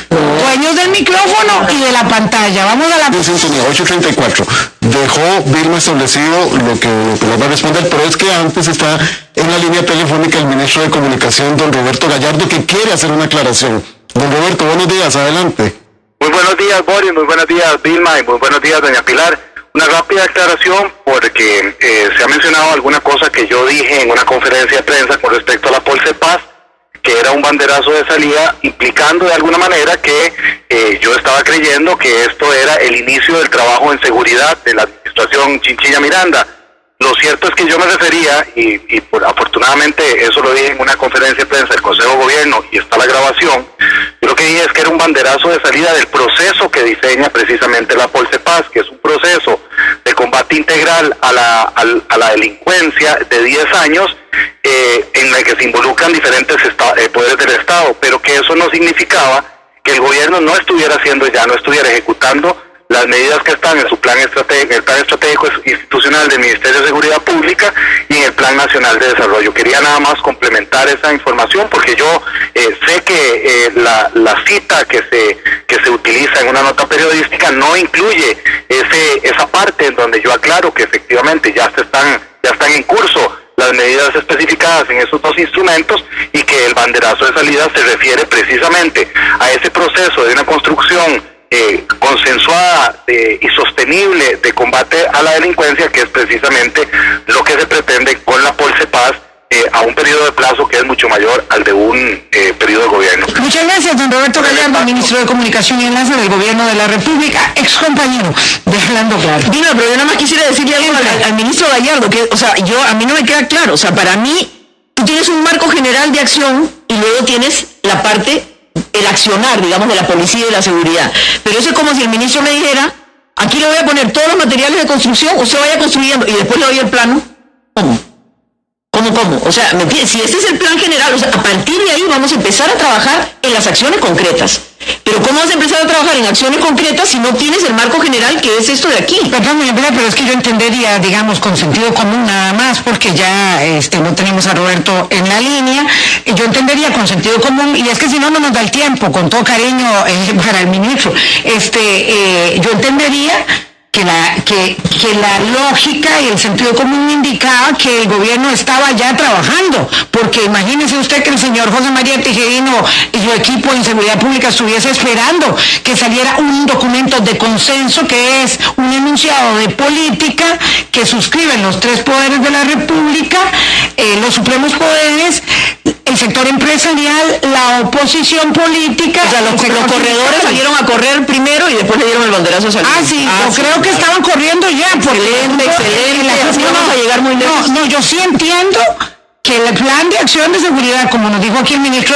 dueños del micrófono y de la pantalla. Vamos a la... 8:34. Dejó Vilma establecido lo que va a responder, pero es que antes está en la línea telefónica el ministro de Comunicación, don Roberto Gallardo, que quiere hacer una aclaración. Don Roberto, buenos días, adelante. Muy buenos días, Boris, muy buenos días, Vilma, y muy buenos días, doña Pilar. Una rápida aclaración, porque se ha mencionado alguna cosa que yo dije en una conferencia de prensa con respecto a la Polsepaz, que era un banderazo de salida, implicando de alguna manera que yo estaba creyendo que esto era el inicio del trabajo en seguridad de la administración Chinchilla Miranda. Lo cierto es que yo me refería, afortunadamente eso lo dije en una conferencia de prensa del Consejo de Gobierno y está la grabación, yo lo que dije es que era un banderazo de salida del proceso que diseña precisamente la Polsepaz, que es un proceso de combate integral a la delincuencia de 10 años, en la que se involucran diferentes poderes del Estado, pero que eso no significaba que el gobierno no estuviera ejecutando las medidas que están en su plan estratégico institucional del Ministerio de Seguridad Pública y en el Plan Nacional de Desarrollo. Quería nada más complementar esa información porque yo sé que la cita que se utiliza en una nota periodística no incluye esa parte en donde yo aclaro que efectivamente ya están en curso las medidas especificadas en esos dos instrumentos y que el banderazo de salida se refiere precisamente a ese proceso de una construcción consensuada y sostenible de combate a la delincuencia, que es precisamente lo que se pretende con la Polsepaz a un periodo de plazo que es mucho mayor al de un periodo de gobierno. Muchas gracias, don Roberto Gallardo, ministro de Comunicación y Enlace del Gobierno de la República, ex compañero de Hablando Claro. Dino, pero yo nada más quisiera decirle algo al ministro Gallardo, que, a mí no me queda claro, para mí, tú tienes un marco general de acción y luego tienes la parte, el accionar, digamos, de la policía y de la seguridad. Pero eso es como si el ministro me dijera, aquí le voy a poner todos los materiales de construcción, usted vaya construyendo y después le doy el plano. ¿Cómo? O sea, si este es el plan general, a partir de ahí vamos a empezar a trabajar en las acciones concretas. Pero ¿cómo vas a empezar a trabajar en acciones concretas si no tienes el marco general que es esto de aquí? Perdón, pero es que yo entendería, digamos, con sentido común nada más, porque ya no tenemos a Roberto en la línea. Yo entendería con sentido común, y es que si no nos da el tiempo, con todo cariño para el ministro, yo entendería que la lógica y el sentido común indicaba que el gobierno estaba ya trabajando, porque imagínese usted que el señor José María Tijerino y su equipo en seguridad pública estuviese esperando que saliera un documento de consenso, que es un enunciado de política que suscriben los tres poderes de la República, los supremos poderes, el sector empresarial, la oposición política. O sea, los corredores salieron a correr primero y después le dieron el banderazo de salida. Yo creo que estaban corriendo ya. Excelente. Así vamos a llegar muy lejos. No, yo sí entiendo que el plan de acción de seguridad, como nos dijo aquí el ministro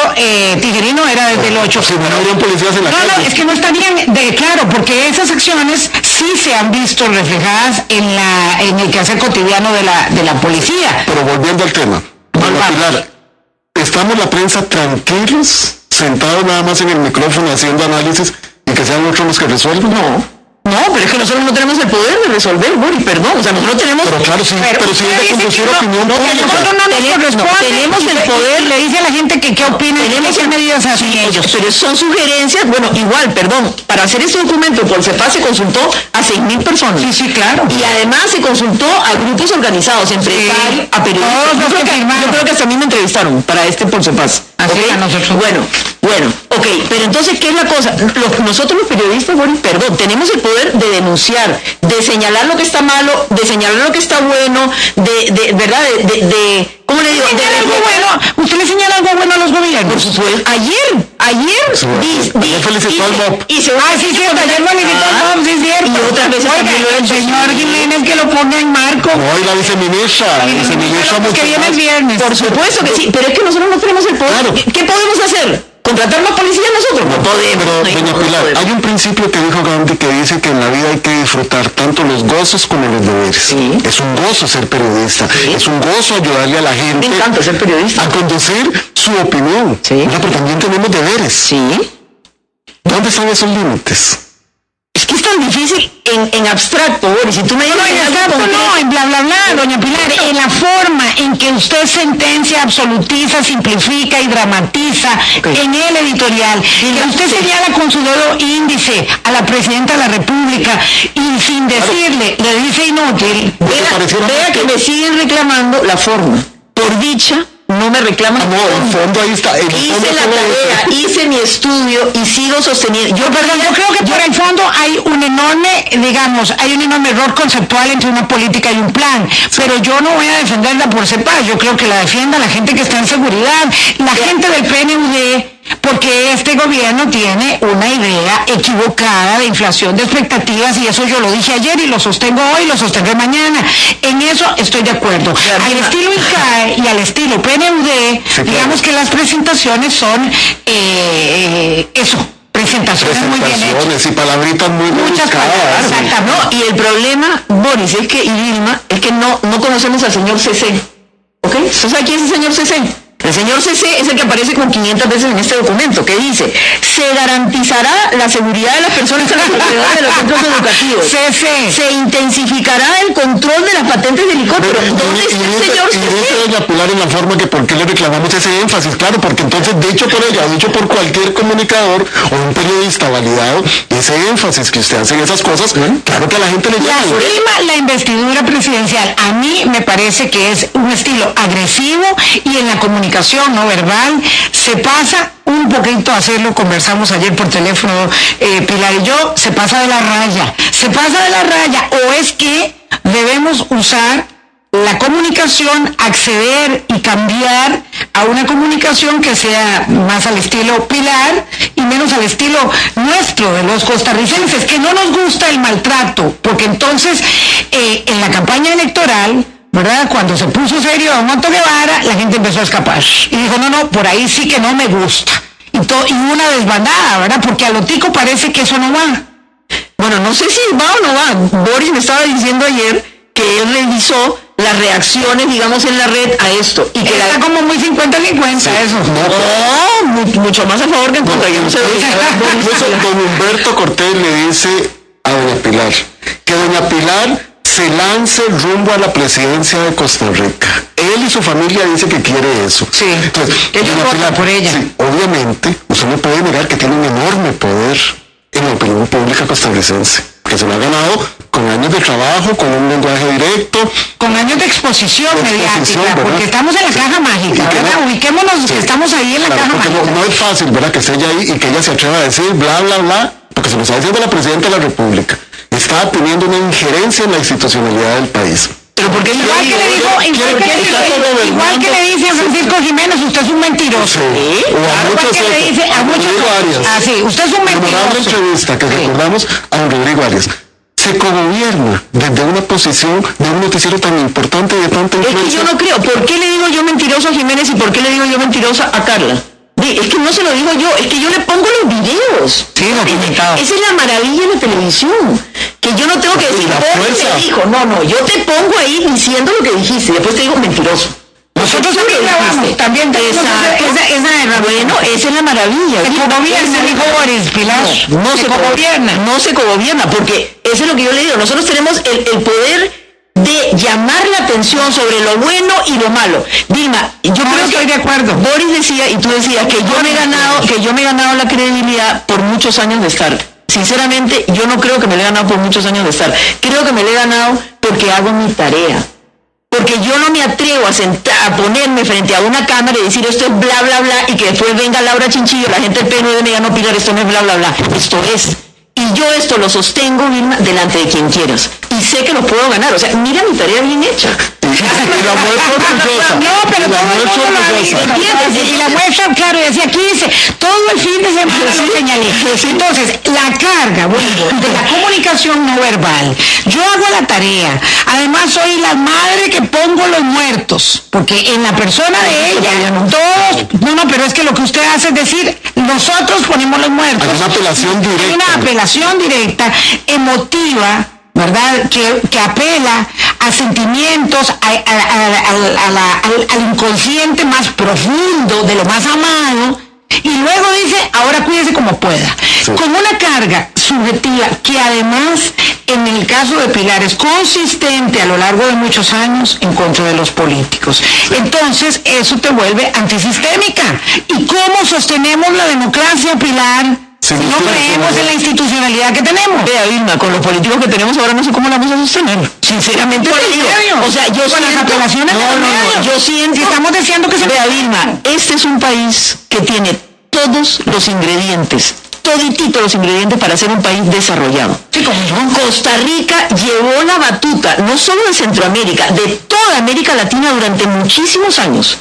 Tijerino, era desde el 8. Si no habrían policías en la calle. No, es que no está bien claro, porque esas acciones sí se han visto reflejadas en el quehacer cotidiano de la policía. Pero volviendo al tema, Pilar, ¿estamos la prensa tranquilos, sentados nada más en el micrófono haciendo análisis y que sean otros los que resuelven? No, pero es que nosotros no tenemos el poder de resolver, Boris, perdón. Nosotros tenemos... Pero claro, sí, pero si es de conducir opinión pública. Tenemos el poder, le dice a la gente que qué opina, qué medidas hacen ellos. Pero son sugerencias, para hacer ese documento, Polsepaz se consultó a 6,000 personas. Sí, claro. Y además se consultó a grupos organizados, empresarios, a periodistas. Yo creo que hasta a mí me entrevistaron para este Polsepaz. Así a nosotros. Bueno, pero entonces, ¿qué es la cosa? Nosotros los periodistas, Boris, tenemos el poder de denunciar, de señalar lo que está malo, de señalar lo que está bueno, ¿cómo le digo? ¿Usted le señala algo bueno a los gobiernos? Por supuesto. Ayer felicitó al MOP. Sí, ayer lo felicitó al MOP, sí, es cierto. Y otras veces también lo he hecho. Señor Jiménez, que lo ponga en marco. Hoy la viceministra que viene el viernes. Por supuesto que sí, pero es que nosotros no tenemos el poder. Claro. ¿Qué podemos hacer? ¿Contratar más policías nosotros? No podemos. Pero, doña Pilar, hay un principio que dijo Gandhi que dice que en la vida hay que disfrutar tanto los gozos como los deberes. Sí. Es un gozo ser periodista. Sí. Es un gozo ayudarle a la gente. Me encanta ser periodista. A conducir su opinión. Sí. Pero también tenemos deberes. Sí. ¿Dónde están esos límites? Es que es tan difícil en abstracto, Boris. Si tú me dices en bla, bla, bla, doña Pilar, en la forma en que usted sentencia, absolutiza, simplifica y dramatiza en el editorial, que usted señala con su dedo índice a la presidenta de la República y sin decirle, le dice inútil. Vea que me siguen reclamando la forma. Por dicha, no me reclaman. No, en fondo ahí está. Hice la tarea, hice mi estudio y sigo sosteniendo. Yo creo que por el fondo hay un enorme error conceptual entre una política y un plan. Pero yo no voy a defenderla por Polsepaz. Yo creo que la defienda la gente que está en seguridad, la gente del PNUD. porque este gobierno tiene una idea equivocada de inflación de expectativas, y eso yo lo dije ayer y lo sostengo hoy y lo sostendré mañana. En eso estoy de acuerdo. Al estilo INCAE y al estilo PNUD, digamos que las presentaciones son presentaciones muy bien hechas. Y palabritas muy Muchas palabras, exactamente. No, y el problema, Boris, es que, y Vilma, es que no conocemos al señor CC. ¿Ok? ¿Usted sabe quién es el señor CC? El señor CC es el que aparece con 500 veces en este documento, que dice: se garantizará la seguridad de las personas en la propiedad de los centros educativos. CC. Se intensificará el control de las patentes de helicópteros. ¿Dónde está el señor CC? Y dice CC? doña Pilar en la forma que por qué le reclamamos ese énfasis. Claro, porque entonces, dicho por ella, dicho por cualquier comunicador o un periodista validado, ese énfasis que usted hace en esas cosas, claro que a la gente le llama. Lastima la investidura presidencial. A mí me parece que es un estilo agresivo, y en la comunicación no verbal se pasa un poquito a hacerlo. Conversamos ayer por teléfono, Pilar y yo, se pasa de la raya. O es que debemos usar la comunicación, acceder y cambiar a una comunicación que sea más al estilo Pilar y menos al estilo nuestro, de los costarricenses, que no nos gusta el maltrato, porque entonces en la campaña electoral, ¿verdad?, cuando se puso serio a Monto Guevara, la gente empezó a escapar y dijo, no, por ahí sí que no me gusta, y una desbandada, ¿verdad?, porque a lo tico parece que eso no va. Bueno, no sé si va o no va. Boris me estaba diciendo ayer que él revisó las reacciones, digamos, en la red a esto, y que está como muy 50-50, sí, eso. No, mucho más a favor que en contra. Yo no sé. Don Humberto Cortés le dice a doña Pilar que doña Pilar se lance rumbo a la presidencia de Costa Rica. Él y su familia dicen que quiere eso. Sí. Entonces, ellos votan por ella. Sí, obviamente, usted no puede negar que tiene un enorme poder en la opinión pública costarricense, que se lo ha ganado con años de trabajo, con un lenguaje directo, con años de exposición mediática, ¿verdad?, porque estamos en la caja mágica, ¿verdad? Ubiquémonos, sí, que estamos ahí en la caja mágica. No es fácil, ¿verdad?, que esté ella ahí y que ella se atreva a decir bla, bla, bla, porque se lo está diciendo la Presidenta de la República. Está teniendo una injerencia en la institucionalidad del país. Pero porque igual que le dice a Francisco Jiménez, usted es un mentiroso. Sí. O a muchos que le dice a muchos Arias. Ah, sí, usted es un mentiroso. Memorable entrevista que recordamos a don Rodrigo Arias. Se cogobierna desde una posición de un noticiero tan importante y de tanta influencia. Es que yo no creo. ¿Por qué le digo yo mentiroso a Jiménez y por qué le digo yo mentirosa a Carla? Es que no se lo digo yo, es que yo le pongo los videos. Sí, documentado. Esa es la maravilla de la televisión. Que yo no tengo que decir, me dijo. No, yo te pongo ahí diciendo lo que dijiste y después te digo mentiroso. Nosotros también grabamos, también tenemos esa bueno, esa es la maravilla. Se cogobierna, dijo Boris, Pilar. No se cogobierna, porque eso es lo que yo le digo. Nosotros tenemos el poder de llamar la atención sobre lo bueno y lo malo. Vilma, yo creo que estoy de acuerdo. Boris decía y tú decías que yo me he ganado la credibilidad por muchos años de estar. Sinceramente, yo no creo que me lo he ganado por muchos años de estar. Creo que me lo he ganado porque hago mi tarea. Porque yo no me atrevo a ponerme frente a una cámara y decir esto es bla, bla, bla, y que después venga Laura Chinchillo, la gente del PNUD me diga, no, Pilar, esto no es bla, bla, bla. Esto es. Y yo esto lo sostengo, Vilma, delante de quien quieras. Y sé que lo puedo ganar. O sea, mira mi tarea bien hecha. Y la muestra orgullosa. No, pero todo el mundo lo dice. Y la muestra, claro, y decía, aquí dice, todo el fin de semana lo señalé. Entonces, la carga, de la comunicación no verbal. Yo hago la tarea. Además, soy la madre que pongo los muertos. Porque en la persona de ella, todos... No, pero es que lo que usted hace es decir, nosotros ponemos los muertos. Hay una apelación directa. Una apelación directa, emotiva, ¿verdad?, que apela a sentimientos, al inconsciente más profundo de lo más amado, y luego dice, ahora cuídese como pueda. Sí. Con una carga subjetiva que además, en el caso de Pilar, es consistente a lo largo de muchos años en contra de los políticos. Sí. Entonces, eso te vuelve antisistémica. ¿Y cómo sostenemos la democracia, Pilar? Si no creemos en la institucionalidad que tenemos. Vea, Vilma, con los políticos que tenemos ahora no sé cómo la vamos a sostener. Sinceramente te digo. O sea, yo con las apelaciones yo siento. Si estamos deseando que se... Vea, Vilma, este es un país que tiene todos los ingredientes, toditito los ingredientes para ser un país desarrollado. Sí, como no. Costa Rica llevó la batuta, no solo de Centroamérica, de toda América Latina durante muchísimos años.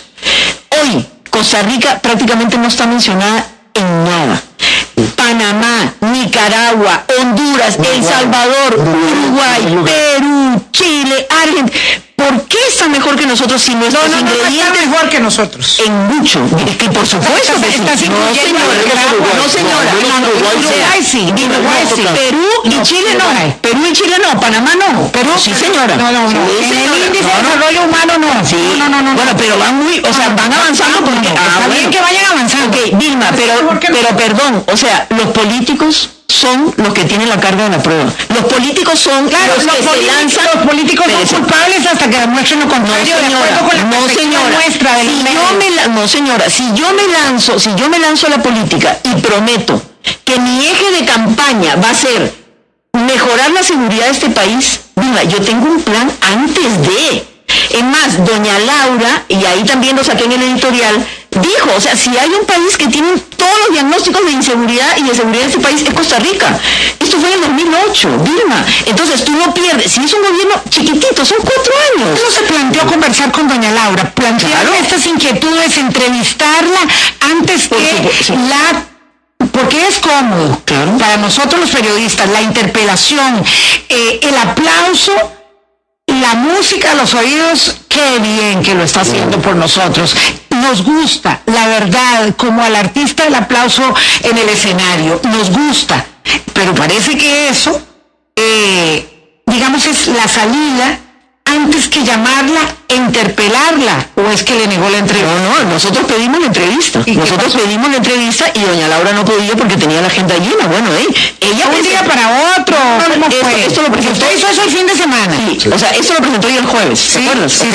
Hoy, Costa Rica prácticamente no está mencionada en nada. Panamá, Nicaragua, Honduras, El Salvador, Uruguay, Perú, Chile, Argentina. ¿Por qué está mejor que nosotros si nuestros ingredientes está mejor que nosotros? en mucho? Que por supuesto que sí. No, señora. Uruguay sí. Perú y Chile no. Perú y Chile no. Panamá no. Perú sí, señora. No. En el índice de desarrollo humano no. Sí. No. Bueno, pero van van avanzando porque... Está bien que vayan avanzando. Ok, Vilma, pero perdón, o sea, los políticos son los que tienen la carga de la prueba. Los políticos son los que se lanzan. Los políticos son culpables hasta que demuestren lo contrario. No, señora, si yo me lanzo a la política y prometo que mi eje de campaña va a ser mejorar la seguridad de este país, mira, yo tengo un plan antes de. Es más, doña Laura, y ahí también lo saqué en el editorial, dijo, o sea, si hay un país que tiene todos los diagnósticos de inseguridad y de seguridad de este país, es Costa Rica. Esto fue en el 2008, Vilma. Entonces tú no pierdes, si es un gobierno chiquitito, son 4 años. ¿Cómo se planteó conversar con doña Laura? Plantear estas inquietudes, entrevistarla antes porque es cómodo para nosotros los periodistas, la interpelación, el aplauso, la música a los oídos, qué bien que lo está haciendo por nosotros. Nos gusta, la verdad, como al artista el aplauso en el escenario, nos gusta, pero parece que eso, digamos, es la salida antes que llamarla, interpelarla, o es que le negó la entrevista. No, nosotros pedimos la entrevista. Y doña Laura no podía porque tenía la agenda llena. Bueno, ella un día para otro. Esto lo presentó. Usted hizo eso el fin de semana. Sí, o sea, esto lo presentó yo el jueves. ¿Te acuerdas? Sí.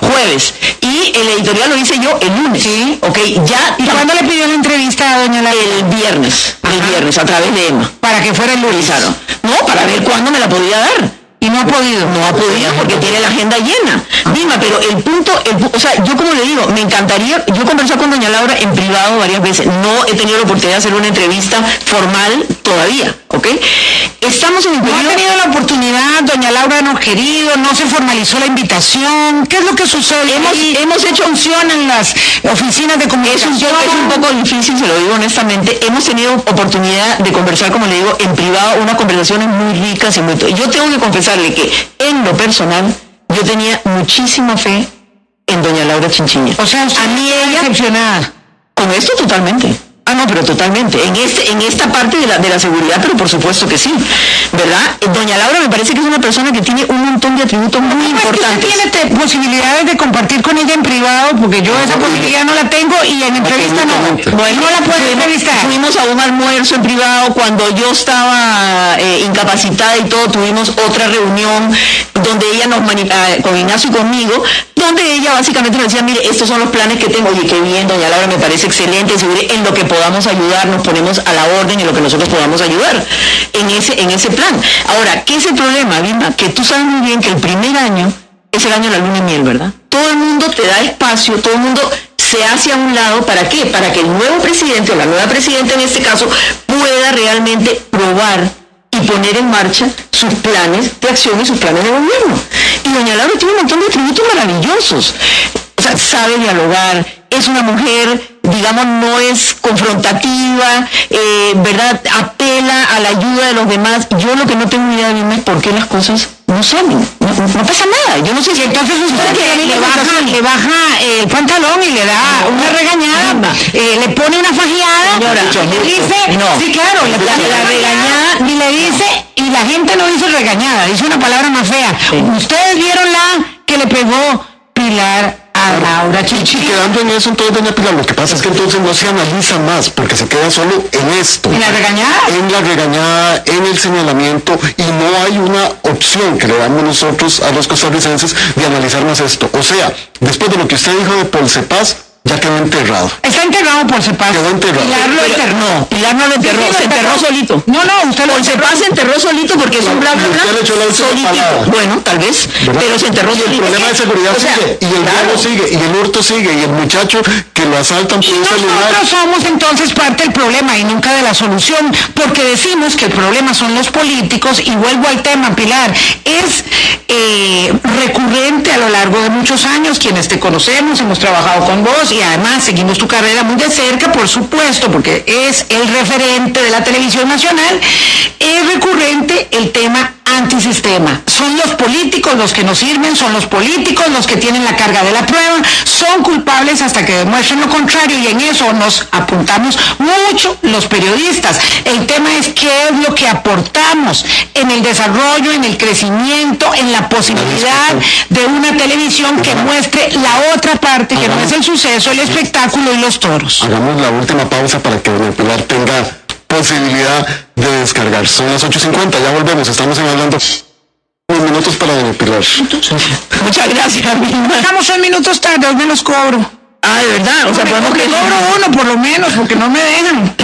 Jueves. Y el editorial lo hice yo el lunes. Sí. Ok, ya. ¿Y cuándo le pidió la entrevista a doña Laura? El viernes, a través de Emma. Para que fuera el lunes. No, para ver cuándo me la podía dar. Y no ha podido. No ha podido porque tiene la agenda llena. Vilma, pero el punto, o sea, yo como le digo, me encantaría, yo he conversado con doña Laura en privado varias veces, no he tenido la oportunidad de hacer una entrevista formal todavía, ¿ok? Estamos en el periodo... No ha tenido la oportunidad, doña Laura no ha querido, no se formalizó la invitación. ¿Qué es lo que sucede? Hemos hecho función en las oficinas de comunicación. Es un poco difícil, se lo digo honestamente. Hemos tenido oportunidad de conversar, como le digo, en privado, unas conversaciones muy ricas y muy... Yo tengo que confesarle que en lo personal yo tenía muchísima fe en doña Laura Chinchilla. O sea, a mí ella decepcionada. Con esto totalmente. No, pero totalmente. En esta parte de la seguridad, pero por supuesto que sí, ¿verdad? Doña Laura me parece que es una persona que tiene un montón de atributos muy importantes. ¿Usted tiene posibilidades de compartir con ella en privado? Porque yo esa posibilidad no la tengo y en entrevista no la puedo entrevistar. Fuimos a un almuerzo en privado cuando yo estaba incapacitada y todo, tuvimos otra reunión donde ella con Ignacio y conmigo, donde ella básicamente nos decía, mire, estos son los planes que tengo. Oye, qué bien, doña Laura, me parece excelente, en lo que podamos ayudar, nos ponemos a la orden en lo que nosotros podamos ayudar en ese plan. Ahora, ¿qué es el problema, Vilma? Que tú sabes muy bien que el primer año es el año de la luna y miel, ¿verdad? Todo el mundo te da espacio, todo el mundo se hace a un lado, ¿para qué? Para que el nuevo presidente o la nueva presidenta en este caso pueda realmente probar y poner en marcha sus planes de acción y sus planes de gobierno. Y doña Laura tiene un montón de atributos maravillosos. O sea, sabe dialogar, es una mujer, digamos, no es confrontativa, ¿verdad? Apela a la ayuda de los demás. Yo lo que no tengo idea de es por qué las cosas no salen. No pasa nada. Yo no sé si entonces usted le baja el pantalón y le da una regañada, le pone una fajeada, y le dice, sí, claro, la regañada, y le dice, y la gente no dice regañada, dice una palabra más fea. Ustedes vieron la que le pegó Pilar a Laura Chinchilla. Y quedando en eso, entonces, doña Pilar, lo que pasa es que entonces no se analiza más, porque se queda solo en esto. ¿En la regañada? En la regañada, en el señalamiento, y no hay una opción que le damos nosotros a los costarricenses de analizar más esto. O sea, después de lo que usted dijo de Polsepaz, ya quedó enterrado. Está enterrado Polsepaz. Quedó enterrado. Pilar lo enterró. Pilar no lo enterró, se enterró solito. No, usted lo Polsepaz se enterró solito porque es un bla bla bla. Usted le echó la última solito. palabra. Bueno, tal vez, pero se enterró solito. El problema de seguridad sigue, y el robo sigue, y el hurto sigue, y el muchacho que lo asaltan por un celular. Nosotros somos entonces parte del problema y nunca de la solución, porque decimos que el problema son los políticos, y vuelvo al tema, Pilar, es recurrente a lo largo de muchos años. Quienes te conocemos, hemos trabajado con vos y además seguimos tu carrera muy de cerca, por supuesto, porque es el referente de la televisión nacional. Es recurrente el tema antisistema. Son los políticos los que nos sirven, son los políticos los que tienen la carga de la prueba, son culpables hasta que demuestren lo contrario, y en eso nos apuntamos mucho los periodistas. El tema es qué es lo que aportamos en el desarrollo, en el crecimiento, en la posibilidad de una televisión que muestre la otra parte, que no es el suceso, el espectáculo y los toros. Hagamos la última pausa para que doña Pilar tenga posibilidad de descargar. Son las 8:50, ya volvemos, estamos hablando unos minutos para doña Pilar. Muchas gracias, Vilma. Estamos 6 minutos tarde, hoy me los cobro. Ah, de verdad, o sea, podemos que... cobro uno por lo menos, porque no me dejan.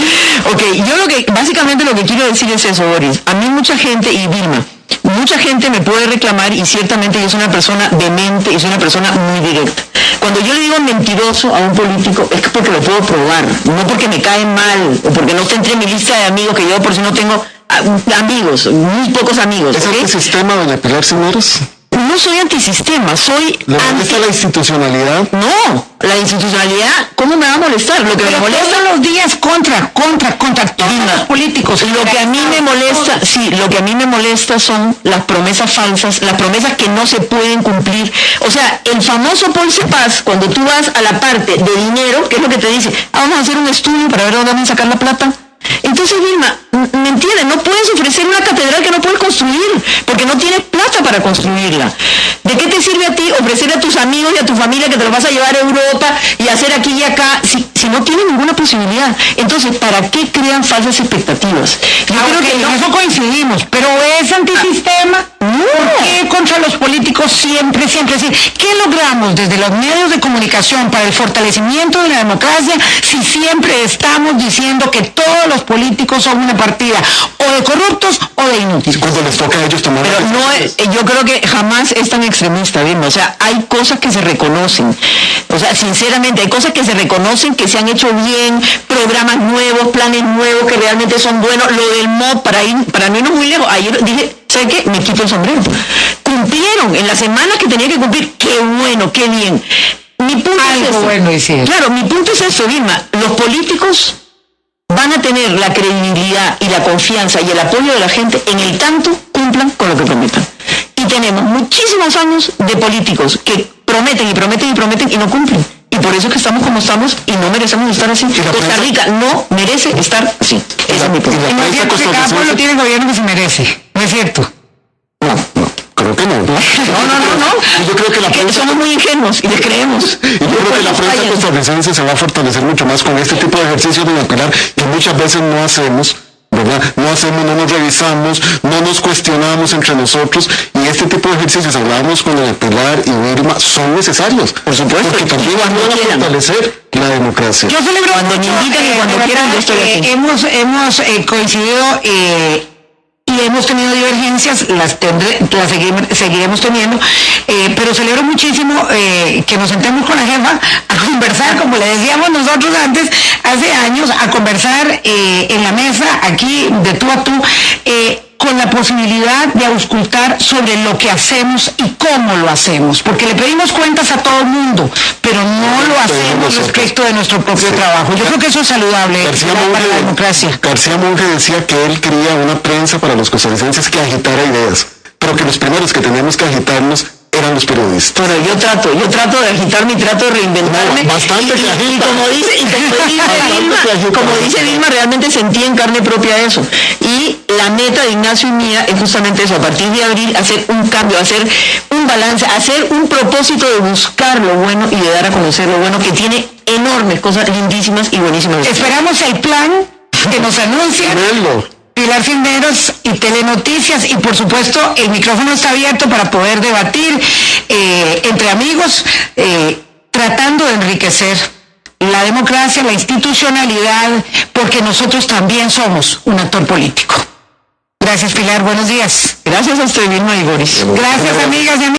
Ok, yo básicamente lo que quiero decir es eso, Boris. A mí mucha gente, y Vilma, mucha gente me puede reclamar, y ciertamente yo soy una persona demente y soy una persona muy directa. Cuando yo le digo mentiroso a un político es porque lo puedo probar, no porque me cae mal o porque no está entre mi lista de amigos, que yo por si no tengo amigos, muy pocos amigos. ¿Es ¿okay? antisistema, doña Pilar Cineros? No soy antisistema, soy... ¿Le molesta la institucionalidad? No, la institucionalidad, ¿cómo me va a molestar? Lo que me molesta... Todos los días contra todos los políticos. Lo que a mí me molesta, sí, lo que a mí me molesta son las promesas falsas, las promesas que no se pueden cumplir. O sea, el famoso Polse Paz, cuando tú vas a la parte de dinero, ¿qué es lo que te dice? Vamos a hacer un estudio para ver dónde van a sacar la plata. Entonces, Vilma, ¿me entiendes? No puedes ofrecer una catedral que no puedes construir, porque no tienes plata para construirla. ¿De qué te sirve a ti ofrecer a tus amigos y a tu familia que te los vas a llevar a Europa y hacer aquí y acá si no tienes ninguna posibilidad? Entonces, ¿para qué crean falsas expectativas? Yo creo que en eso coincidimos, pero ¿es antisistema? ¿Por qué contra los políticos siempre? Sí. ¿Qué logramos desde los medios de comunicación para el fortalecimiento de la democracia si siempre estamos diciendo que todos los políticos son una partida o de corruptos o de inútiles? Cuando les toca a ellos tomar... Pero no es, yo creo que jamás es tan extremista, Vilma. O sea, hay cosas que se reconocen. O sea, sinceramente, hay cosas que se reconocen, que se han hecho bien, programas nuevos, planes nuevos que realmente son buenos. Lo del MOP, para no irnos muy lejos, ayer dije, ¿sabe qué? Me quito el sombrero. Cumplieron en la semana que tenía que cumplir. Qué bueno, qué bien. Mi punto es esto. Bueno, claro, mi punto es esto, Vilma. Los políticos van a tener la credibilidad y la confianza y el apoyo de la gente en el tanto cumplan con lo que prometan. Y tenemos muchísimos años de políticos que prometen y no cumplen. Y por eso es que estamos como estamos y no merecemos estar así. Costa Rica no merece estar así. Ese es mi punto. Y no es cierto que cada pueblo tiene el gobierno que se merece. ¿No es cierto? No, creo que no. No. Yo creo que la prensa... Somos muy ingenuos y les creemos. Y yo creo que la prensa costarricense se va a fortalecer mucho más con este tipo de ejercicios, doña Pilar, que muchas veces no hacemos, ¿verdad? No nos revisamos, no nos cuestionamos entre nosotros, y este tipo de ejercicios, hablábamos con doña Pilar y Vilma, son necesarios. Por supuesto. Porque también van a fortalecer la democracia. Yo celebro cuando me invitan y cuando quieran, yo estoy aquí. Hemos coincidido y hemos tenido divergencias, las seguiremos teniendo, pero celebro muchísimo que nos sentemos con la jefa a conversar, como le decíamos nosotros antes, hace años, a conversar en la mesa, aquí, de tú a tú, con la posibilidad de auscultar sobre lo que hacemos y cómo lo hacemos, porque le pedimos cuentas a todo el mundo, pero no lo hacemos respecto de nuestro propio trabajo. Yo creo que eso es saludable para la democracia. García Monge decía que él quería una prensa para los costarricenses que agitara ideas, pero que los primeros que teníamos que agitarnos eran los periodistas. Pero yo trato de agitarme y trato de reinventarme. No, bastante que agita. Y como dice Vilma, realmente sentí en carne propia eso. Y la meta de Ignacio y mía es justamente eso, a partir de abril, hacer un cambio, hacer un balance, hacer un propósito de buscar lo bueno y de dar a conocer lo bueno, que tiene enormes cosas lindísimas y buenísimas. Esperamos el plan que nos anuncia Pilar Cineros y Telenoticias, y por supuesto el micrófono está abierto para poder debatir entre amigos, tratando de enriquecer la democracia, la institucionalidad, porque nosotros también somos un actor político. Gracias, Pilar, buenos días. Gracias a usted, Vilma y Boris. Gracias, amigas y amigos.